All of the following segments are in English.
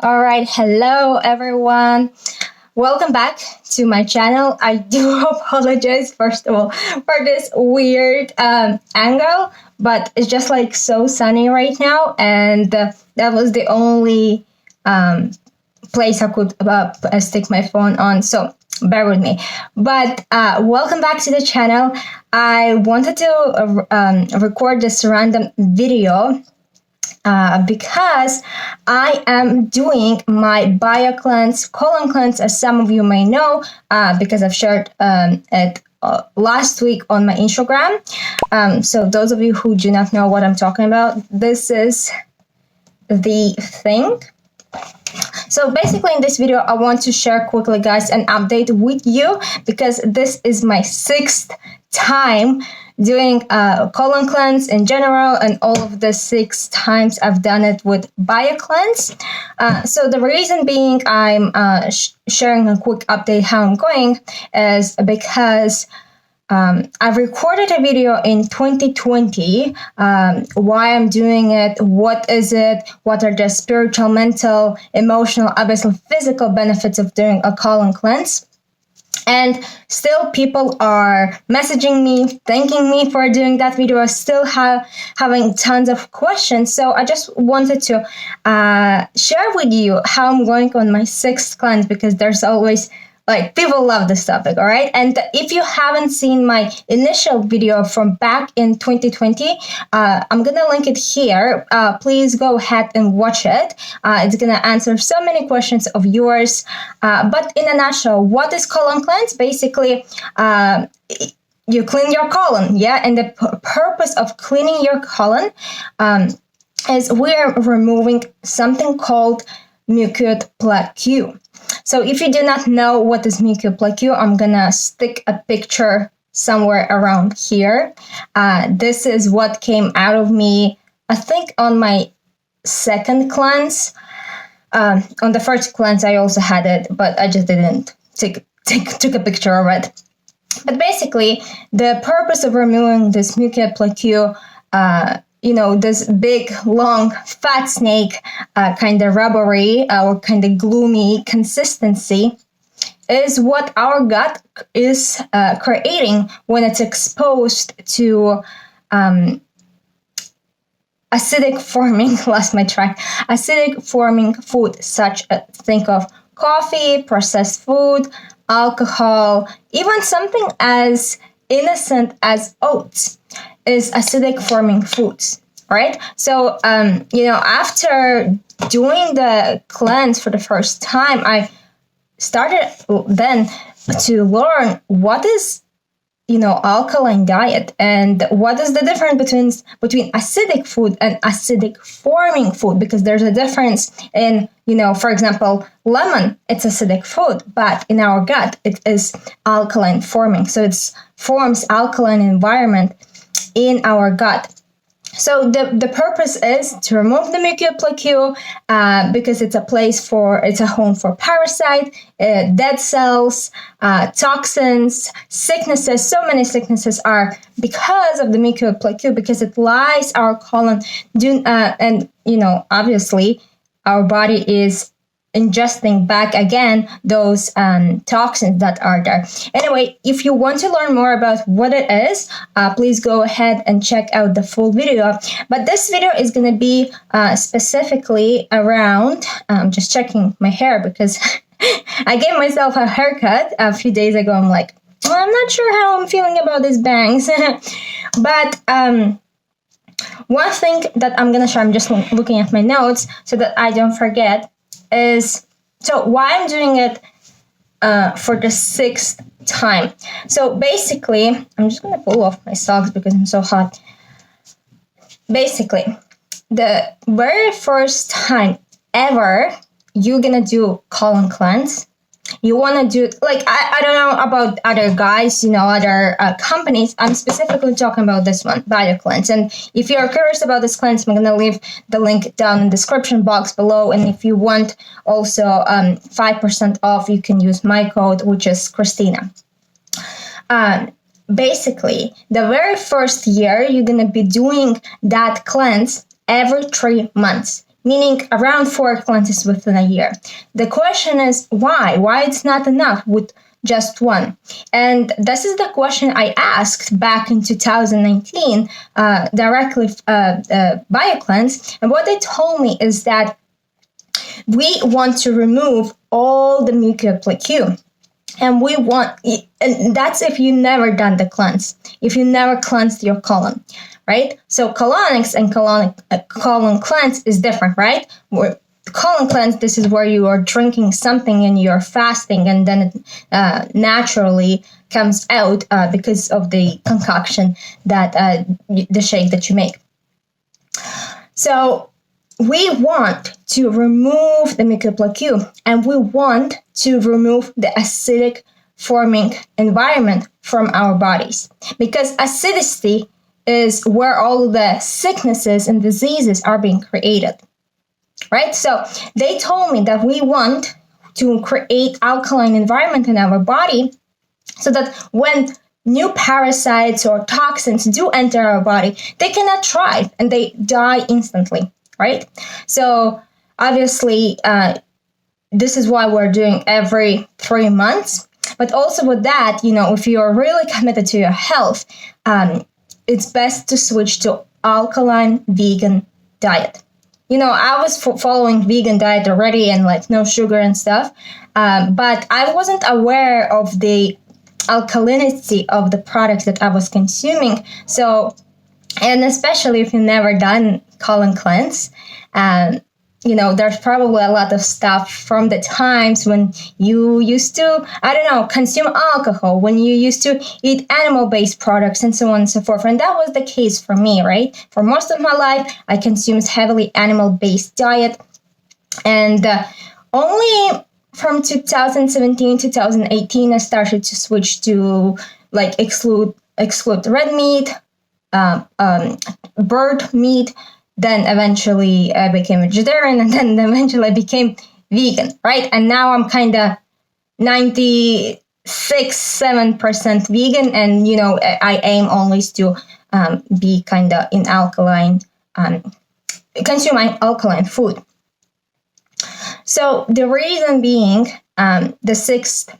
All right, hello everyone. Welcome back to my channel. I do apologize, first of all, for this weird angle, but it's just like so sunny right now, and that was the only place I could stick my phone on. So bear with me. But welcome back to the channel. I wanted to record this random video because I am doing my BioCleanse Colon Cleanse, as some of you may know, because I've shared it last week on my Instagram. So those of you who do not know what I'm talking about, this is the thing. So basically in this video, I want to share quickly, guys, an update with you because this is my 6th time doing colon cleanse in general, and all of the 6 times I've done it with BioCleanse. So the reason being I'm sharing a quick update how I'm going is because I recorded a video in 2020, why I'm doing it, what is it, what are the spiritual, mental, emotional, obviously physical benefits of doing a colon cleanse. And still people are messaging me, thanking me for doing that video. I still having tons of questions. So I just wanted to share with you how I'm going on my 6th cleanse, because there's always people love this topic, all right? And if you haven't seen my initial video from back in 2020, I'm gonna link it here. Please go ahead and watch it. It's gonna answer so many questions of yours. But in a nutshell, what is colon cleanse? Basically, you clean your colon, yeah? And the purpose of cleaning your colon is we're removing something called mucoid plaque. So if you do not know what is mucoid plaque, I'm gonna stick a picture somewhere around here. This is what came out of me, I think, on my 2nd cleanse. On the 1st cleanse, I also had it, but I just didn't took a picture of it. But basically, the purpose of removing this mucoid plaque, this big, long, fat snake, kind of rubbery or kind of gloomy consistency is what our gut is creating when it's exposed to acidic forming, acidic forming food, think of coffee, processed food, alcohol, even something as innocent as oats is acidic forming foods, right? So, after doing the cleanse for the first time, I started then to learn what is, alkaline diet, and what is the difference between acidic food and acidic forming food, because there's a difference in, for example, lemon, it's acidic food, but in our gut, it is alkaline forming. So it forms alkaline environment in our gut. So the purpose is to remove the mucoid plaque because it's a home for parasite, dead cells, toxins, sicknesses. So many sicknesses are because of the mucoid plaque, because it lies our colon, and obviously our body is ingesting back again those toxins that are there. Anyway, if you want to learn more about what it is, please go ahead and check out the full video. But this video is going to be specifically around, just checking my hair because I gave myself a haircut a few days ago. I'm like, well, I'm not sure how I'm feeling about these bangs. But one thing that I'm going to share, I'm just looking at my notes so that I don't forget, is so why I'm doing it for the 6th time. So basically, I'm just gonna pull off my socks because I'm so hot. Basically, the very first time ever you're gonna do colon cleanse, you want to do, I don't know about other guys, other companies. I'm specifically talking about this one, BioCleanse. And if you're curious about this cleanse, I'm going to leave the link down in the description box below. And if you want also 5% off, you can use my code, which is Kristina. Basically, the very first year, you're going to be doing that cleanse every 3 months. meaning around 4 cleanses within a year. The question is why? Why it's not enough with just one? And this is the question I asked back in 2019 directly BioCleanse. And what they told me is that we want to remove all the mucoid plaque. And we want, and that's if you never done the cleanse, if you never cleansed your colon, right? So colonics and colon cleanse is different, right? Colon cleanse, this is where you are drinking something and you're fasting, and then it naturally comes out because of the concoction that the shake that you make. So we want to remove the mucoid plaque, and we want to remove the acidic forming environment from our bodies, because acidity is where all the sicknesses and diseases are being created, right? So they told me that we want to create alkaline environment in our body so that when new parasites or toxins do enter our body, they cannot thrive and they die instantly, right? So obviously, this is why we're doing every 3 months. But also with that, if you're really committed to your health, it's best to switch to alkaline vegan diet. I was following vegan diet already and no sugar and stuff, but I wasn't aware of the alkalinity of the products that I was consuming. So, and especially if you've never done colon cleanse, there's probably a lot of stuff from the times when you used to, consume alcohol, when you used to eat animal-based products and so on and so forth. And that was the case for me, right? For most of my life, I consumed heavily animal-based diet. And only from 2017, 2018, I started to switch to exclude red meat, bird meat. Then eventually I became vegetarian, and then eventually I became vegan, right? And now I'm kind of 96-7% vegan, and I aim always to be kind of in alkaline, consume alkaline food. So the reason being, the 6th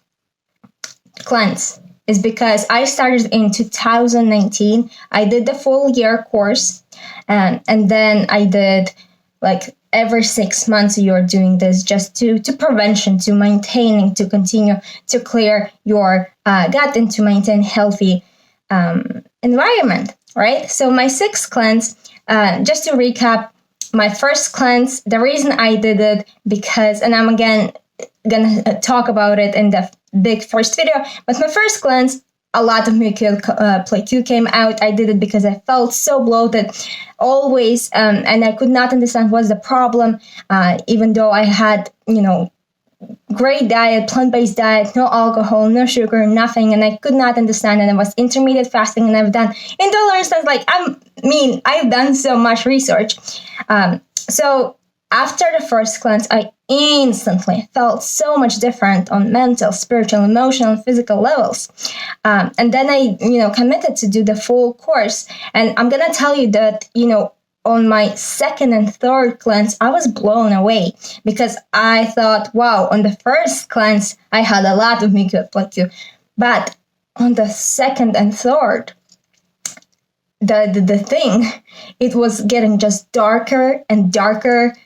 cleanse is because I started in 2019. I did the full year course, and then I did every 6 months you're doing this just to prevention, to maintaining, to continue to clear your gut and to maintain healthy environment, right? So my 6th cleanse, just to recap, my first cleanse, the reason I did it because, and I'm again gonna talk about it in the big first video, but my first cleanse, a lot of mucoid plaque came out. I did it because I felt so bloated always, and I could not understand what's the problem, even though I had, great diet, plant-based diet, no alcohol, no sugar, nothing, and I could not understand, and I was intermittent fasting, and I've done intolerance tests, I've done so much research. So after the first cleanse, I instantly felt so much different on mental, spiritual, emotional, and physical levels. And then I, committed to do the full course. And I'm going to tell you that, on my 2nd and 3rd cleanse, I was blown away because I thought, wow, on the first cleanse, I had a lot of mucoid plaque. But on the 2nd and 3rd, the thing, it was getting just darker and darker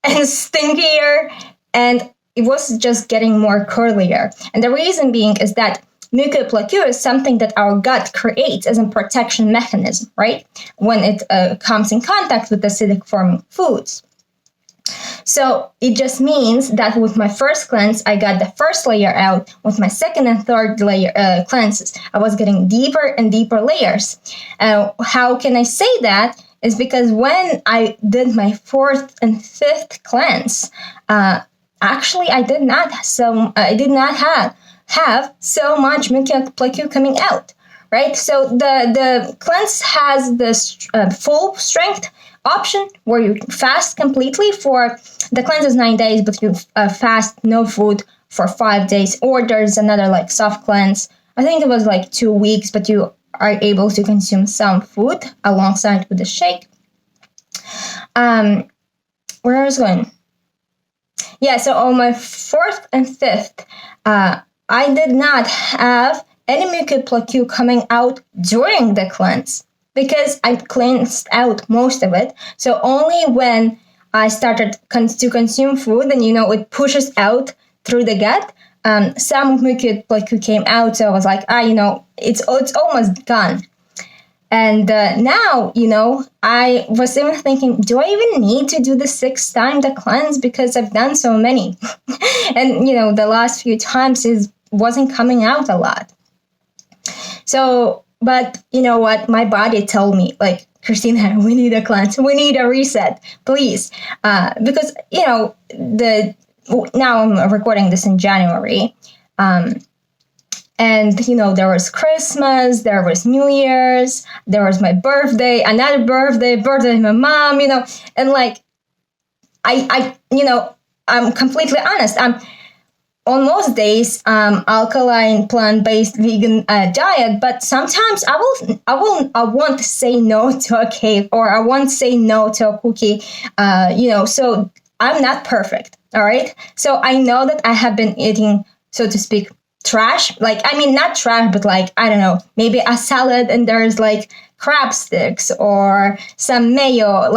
and stinkier, and it was just getting more curlier. And the reason being is that mucoid plaque is something that our gut creates as a protection mechanism, right? When it comes in contact with acidic forming foods. So it just means that with my first cleanse, I got the first layer out. With my 2nd and 3rd layer cleanses, I was getting deeper and deeper layers. How can I say that? Is because when I did my 4th and 5th cleanse, actually I did not have so much mucoid plaque coming out, right? So the cleanse has this full strength option where you fast completely for the cleanse is 9 days, but you fast no food for 5 days. Or there's another soft cleanse. I think it was 2 weeks, but you are able to consume some food alongside with the shake. where I was going. Yeah, so on my 4th and 5th, I did not have any mucoid plaque coming out during the cleanse because I cleansed out most of it. So only when I started to consume food, and it pushes out through the gut, some mucoid plaque came out. So I was like, it's almost gone. And now, I was even thinking, do I even need to do the 6th time the cleanse? Because I've done so many. And, the last few times it wasn't coming out a lot. So, but you know what? My body told me, like, Kristina, we need a cleanse. We need a reset, please. Because, now I'm recording this in January. And, there was Christmas, there was New Year's, there was my birthday, another birthday of my mom, and like, I'm completely honest. I'm on most days, alkaline, plant-based, vegan diet, but sometimes I won't say no to a cake, or I won't say no to a cookie, so I'm not perfect. All right. So I know that I have been eating, so to speak, trash, not trash, but I don't know, maybe a salad and there's crab sticks or some mayo,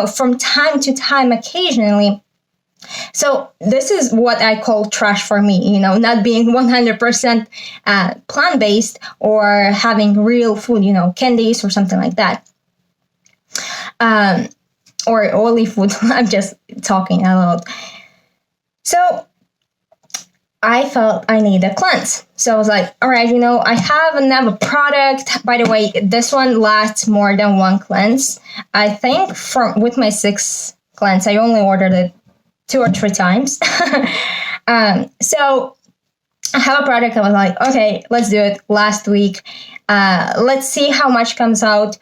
from time to time, occasionally. So this is what I call trash for me, not being 100% plant-based or having real food, candies or something like that. Or oily food. I'm just talking a lot. So I felt I need a cleanse. So I was like, all right, I have another product. By the way, this one lasts more than one cleanse. I think with my 6th cleanse, I only ordered it 2 or 3 times. So I have a product. I was like, okay, let's do it last week. Let's see how much comes out.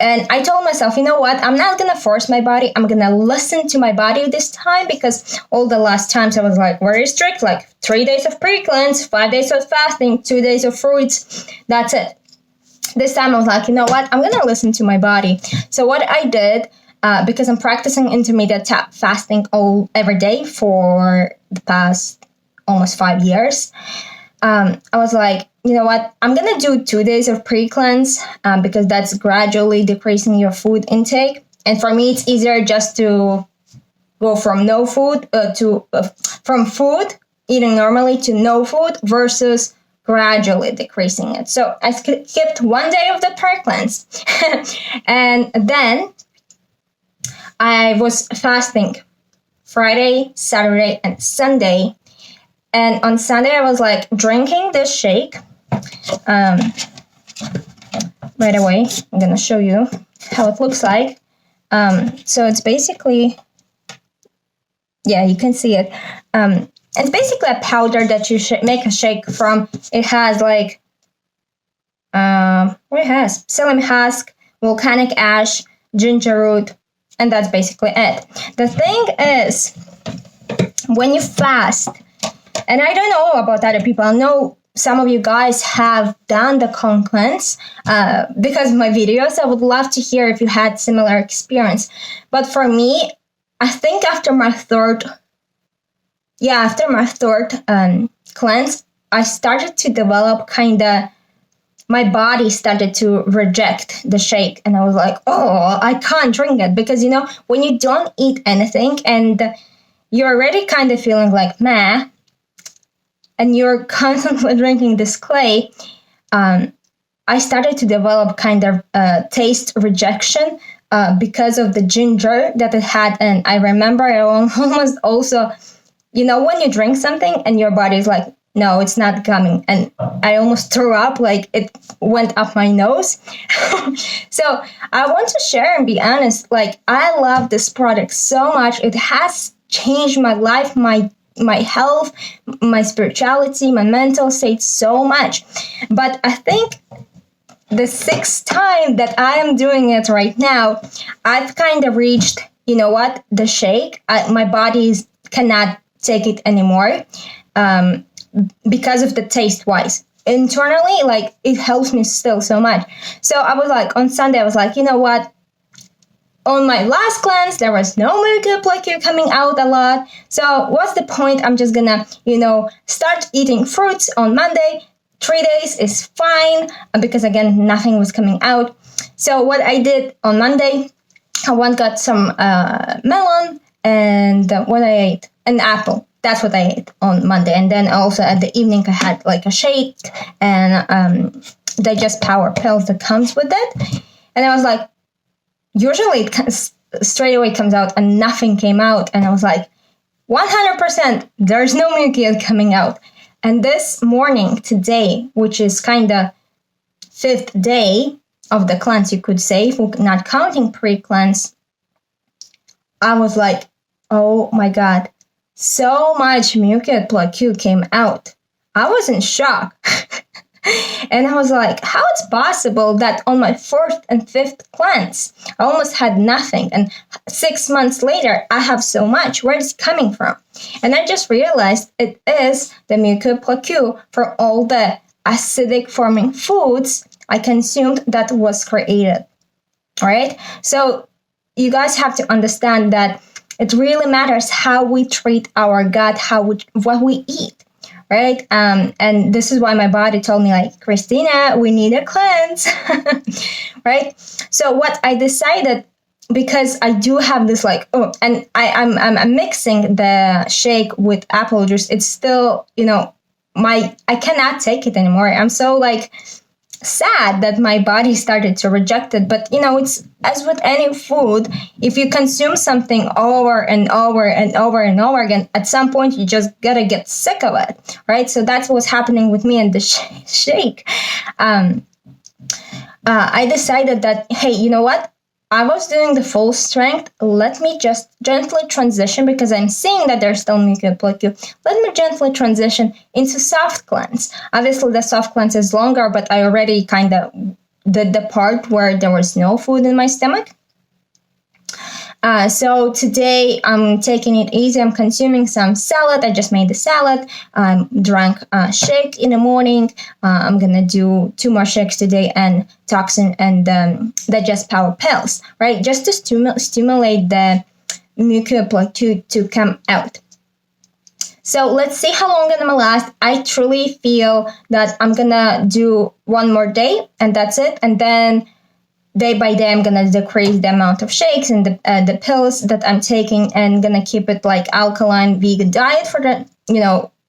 And I told myself, you know what? I'm not going to force my body. I'm going to listen to my body this time, because all the last times I was very strict, 3 days of pre-cleanse, 5 days of fasting, 2 days of fruits. That's it. This time I was like, you know what? I'm going to listen to my body. So what I did, because I'm practicing intermittent fasting every day for the past almost 5 years, I was like, you know what? I'm going to do 2 days of pre-cleanse because that's gradually decreasing your food intake. And for me, it's easier just to go from no food from food, eating normally, to no food versus gradually decreasing it. So I skipped 1 day of the pre-cleanse. And then I was fasting Friday, Saturday, and Sunday. And on Sunday, I was drinking this shake. By the way, I'm going to show you how it looks like. So it's basically, yeah, you can see it. It's basically a powder that you make a shake from. It has what it has? Psyllium husk, volcanic ash, ginger root, and that's basically it. The thing is, when you fast, and I don't know about other people, I know some of you guys have done the colon cleanse because of my videos. I would love to hear if you had similar experience. But for me, I think after my third cleanse, I started to develop my body started to reject the shake. And I was like, oh, I can't drink it. Because, when you don't eat anything and you're already feeling meh, and you're constantly drinking this clay, I started to develop taste rejection because of the ginger that it had. And I remember I almost also, when you drink something and your body's like, no, it's not coming. And I almost threw up, it went up my nose. So I want to share and be honest, I love this product so much. It has changed my life, my health, my spirituality, my mental state so much. But I think the 6th time that I am doing it right now, I've reached, the shake. My body cannot take it anymore because of the taste wise. Internally, it helps me still so much. So I was on Sunday, I was you know what? on my last cleanse, there was no mucoid plaque coming out a lot. So what's the point? I'm just gonna, start eating fruits on Monday. 3 days is fine because again, nothing was coming out. So what I did on Monday, I went got some melon and what I ate, an apple. That's what I ate on Monday. And then also at the evening, I had like a shake and digest power pills that comes with it. And I was like, usually it straight away comes out and nothing came out. And I was like, 100%, there's no mucoid coming out. And this morning, today, which is kind of 5th day of the cleanse, you could say, if we're not counting pre-cleanse, I was like, oh my God, so much mucoid plaque came out. I was in shock. And I was like, how it's possible that on my 4th and 5th cleanse, I almost had nothing. And 6 months later, I have so much. Where is it coming from? And I just realized it is the mucoid plaque from all the acidic forming foods I consumed that was created. All right. So you guys have to understand that it really matters how we treat our gut, what we eat. Right? And this is why my body told me, like, Kristina, we need a cleanse. Right? So what I decided, because I do have this and I'm mixing the shake with apple juice. It's still, I cannot take it anymore. I'm so sad that my body started to reject it. But it's as with any food, if you consume something over and over and over and over again, at some point you just gotta get sick of it, right? So that's what's happening with me in the shake. I decided that, hey, you know what? I was doing the full strength. Let me just gently transition, because I'm seeing that there's still mucoid plaque. Let me gently transition into soft cleanse. Obviously, the soft cleanse is longer, but I already kind of did the part where there was no food in my stomach. So today I'm taking it easy. I'm consuming some salad. I just made the salad. Drank a shake in the morning. I'm going to do 2 more shakes today and toxin and digest power pills, right? Just to stimulate the mucoid plaque to come out. So let's see how long I'm going to last. I truly feel that I'm going to do 1 more day and that's it. And then day by day, I'm going to decrease the amount of shakes and the pills that I'm taking, and going to keep it like alkaline vegan diet for the,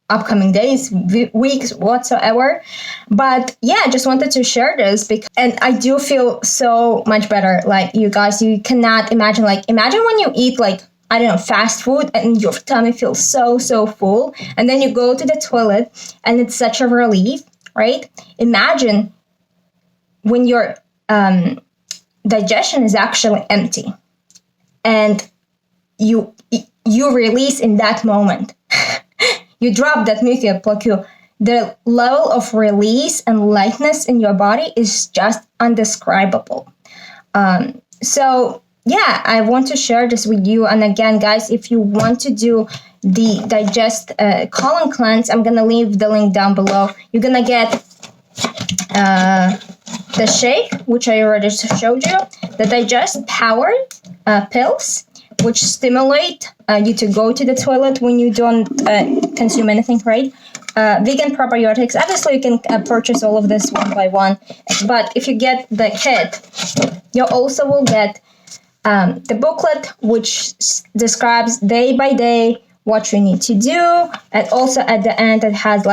upcoming days, weeks, whatsoever. But yeah, I just wanted to share this and I do feel so much better. Like, you guys, you cannot imagine, imagine when you eat fast food and your tummy feels so full, and then you go to the toilet and it's such a relief, right? Imagine when your digestion is actually empty and you release in that moment. You drop that mucoid plaque. The level of release and lightness in your body is just undescribable. So yeah, I want to share this with you. And again, guys, if you want to do the digest colon cleanse, I'm gonna leave the link down below. You're gonna get the shake, which I already showed you, the digest power pills, which stimulate you to go to the toilet when you don't consume anything, right? Vegan probiotics. Obviously, you can purchase all of this one by one, but if you get the kit, you also will get the booklet, which describes day by day what you need to do, and also at the end it has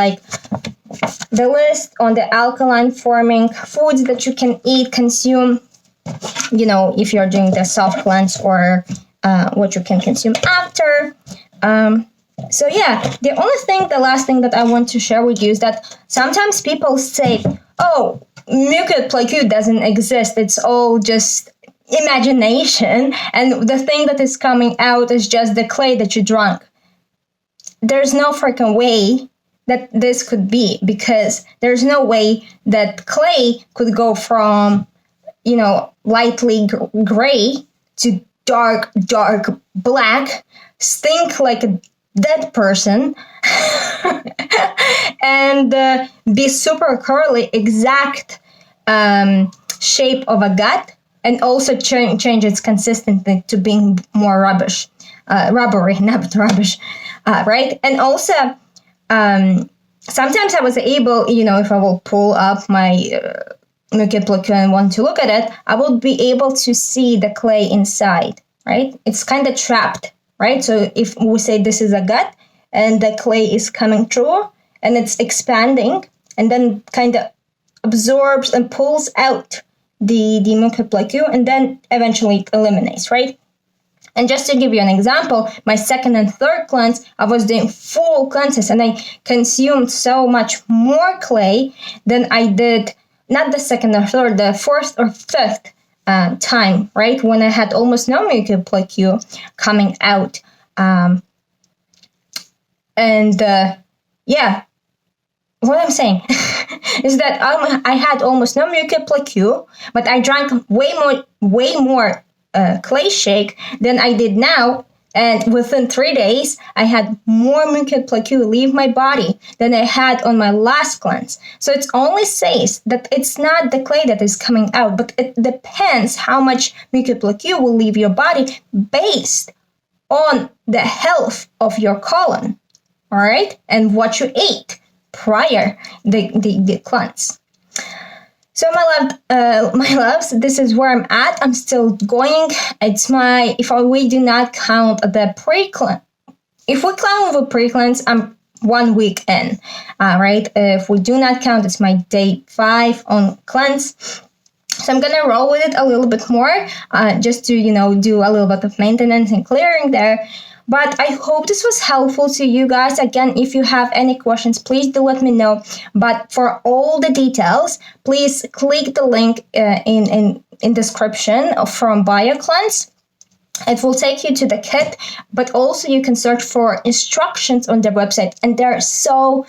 the list on the alkaline forming foods that you can eat, consume, if you're doing the soft cleanse, or what you can consume after. So yeah, the last thing that I want to share with you is that sometimes people say, oh, mucoid plaque doesn't exist. It's all just imagination. And the thing that is coming out is just the clay that you drank. There's no freaking way that this could be, because there's no way that clay could go from, lightly gray to dark black, stink like a dead person, and be super curly, exact shape of a gut, and also change its consistency to being more rubbery, not rubbish, right? And also, sometimes I was able, if I will pull up my mucoid plaque and want to look at it, I will be able to see the clay inside, right? It's kind of trapped, right? So if we say this is a gut and the clay is coming through and it's expanding and then kind of absorbs and pulls out the mucoid plaque and then eventually it eliminates, right? And just to give you an example, my second and third cleanse, I was doing full cleanses and I consumed so much more clay than I did, not the second or third, the fourth or fifth time, right? When I had almost no mucoid plaque coming out. What I'm saying is that I had almost no mucoid plaque, but I drank way more clay shake than I did now, and within 3 days I had more mucoid plaque leave my body than I had on my last cleanse. So it only says that it's not the clay that is coming out, but it depends how much mucoid plaque will leave your body based on the health of your colon, all right, and what you ate prior the cleanse. So my loves, this is where I'm at. I'm still going. We do not count the pre-cleanse. If we count the pre-cleanse, I'm 1 week in, right? If we do not count, it's my day 5 on cleanse. So I'm gonna roll with it a little bit more, just to, do a little bit of maintenance and clearing there. But I hope this was helpful to you guys. Again, if you have any questions, please do let me know. But for all the details, please click the link in description from BioCleanse. It will take you to the kit, but also you can search for instructions on their website, and they're so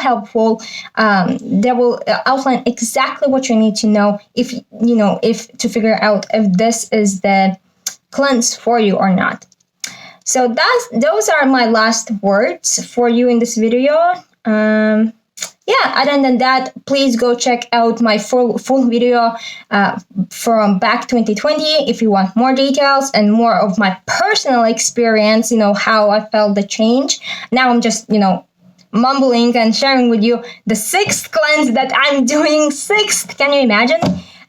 helpful. They will outline exactly what you need to know if to figure out if this is the cleanse for you or not. So those are my last words for you in this video. Other than that, please go check out my full video from back 2020 if you want more details and more of my personal experience, how I felt the change. Now I'm just, mumbling and sharing with you the 6th cleanse that I'm doing. 6th, can you imagine?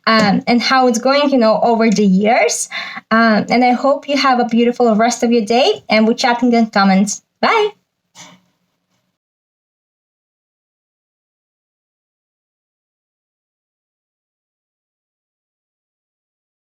And how it's going, over the years. And I hope you have a beautiful rest of your day, and we'll chat in the comments. Bye!